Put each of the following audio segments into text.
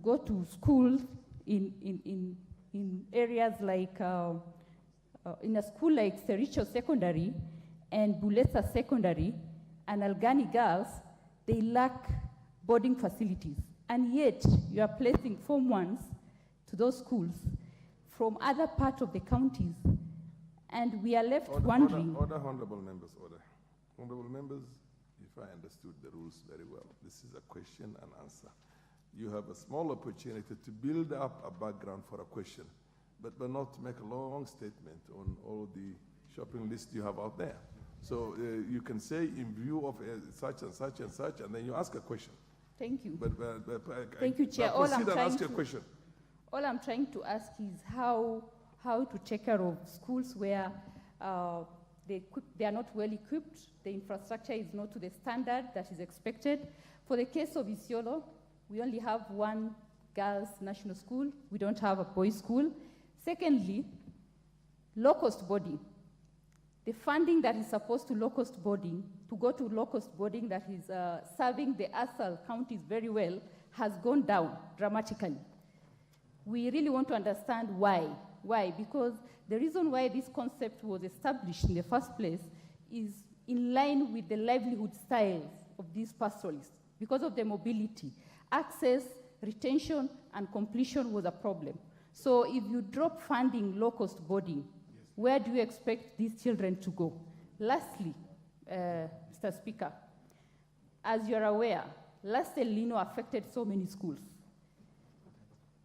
go to schools in areas like, in a school like Sericho Secondary and Buletsa Secondary and Algani Girls, they lack boarding facilities. And yet, you are placing Form 1s to those schools from other parts of the counties. And we are left wondering. Order, honorable members, order. Honorable members, if I understood the rules very well, this is a question and answer. You have a small opportunity to build up a background for a question, but not make a long statement on all the shopping list you have out there. So you can say in view of such and such and such, and then you ask a question. Thank you. Thank you, Chair. All I'm trying to ask is how to take care of schools where they are not well equipped, the infrastructure is not to the standard that is expected. For the case of Isiolo, we only have one girls' national school. We don't have a boys' school. Secondly, low-cost boarding. The funding that is supposed to low-cost boarding, to go to low-cost boarding that is serving the ASAL counties very well, has gone down dramatically. We really want to understand why. Why? Because the reason why this concept was established in the first place is in line with the livelihood styles of these pastoralists. Because of the mobility, access, retention, and completion was a problem. So if you drop funding low-cost boarding, where do you expect these children to go? Lastly, Mr. Speaker, as you're aware, last El Nino affected so many schools.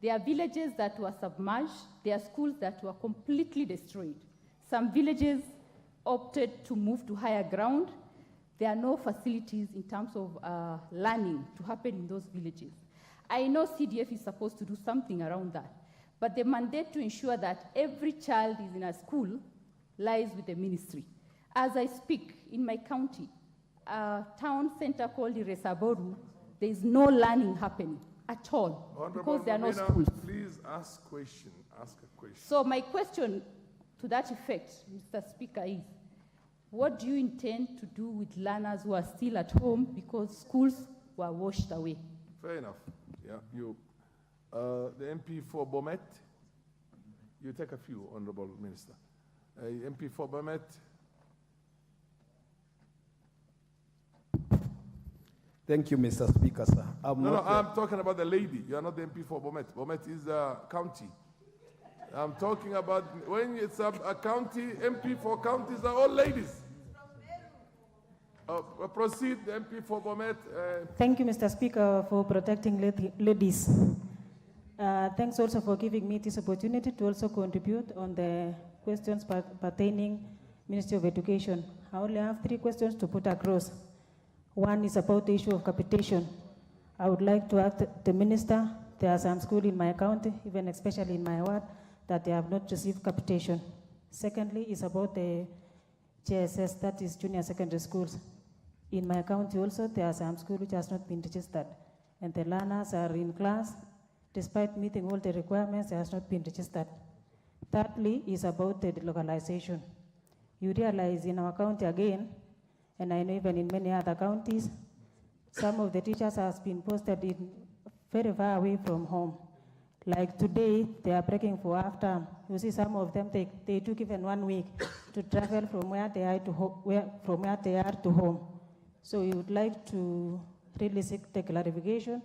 There are villages that were submerged. There are schools that were completely destroyed. Some villages opted to move to higher ground. There are no facilities in terms of learning to happen in those villages. I know CDF is supposed to do something around that, but the mandate to ensure that every child is in a school lies with the ministry. As I speak, in my county, a town center called Iresaboru, there is no learning happening at all. Honorable because there are no schools. Please ask a question. So my question to that effect, Mr. Speaker, is what do you intend to do with learners who are still at home because schools were washed away? Fair enough. Yeah, the MP for Bomet, you take a few, Honorable Minister. MP for Bomet. Thank you, Mr. Speaker, sir. I'm talking about the lady. You are not the MP for Bomet. Bomet is a county. I'm talking about when it's a county, MP for counties are all ladies. Proceed, the MP for Bomet. Thank you, Mr. Speaker, for protecting ladies. Thanks also for giving me this opportunity to also contribute on the questions pertaining Ministry of Education. I only have 3 questions to put across. One is about the issue of capitation. I would like to ask the minister, there are some schools in my county, even especially in my ward, that they have not received capitation. Secondly is about the JSS, that is junior secondary schools. In my county also, there are some schools which has not been registered, and the learners are in class, despite meeting all the requirements, they has not been registered. Thirdly is about the delocalization. You realize in our county again, and I know even in many other counties, some of the teachers have been posted in very far away from home. Like today, they are breaking for half term. You see, some of them, they took even 1 week to travel from where they are to home. So we would like to really seek the clarification.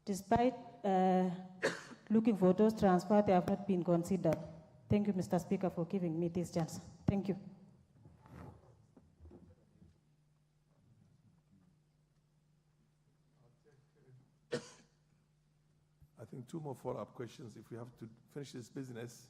Despite looking for those transfers, they have not been considered. Thank you, Mr. Speaker, for giving me this chance. Thank you. I think 2 more follow-up questions if we have to finish this business.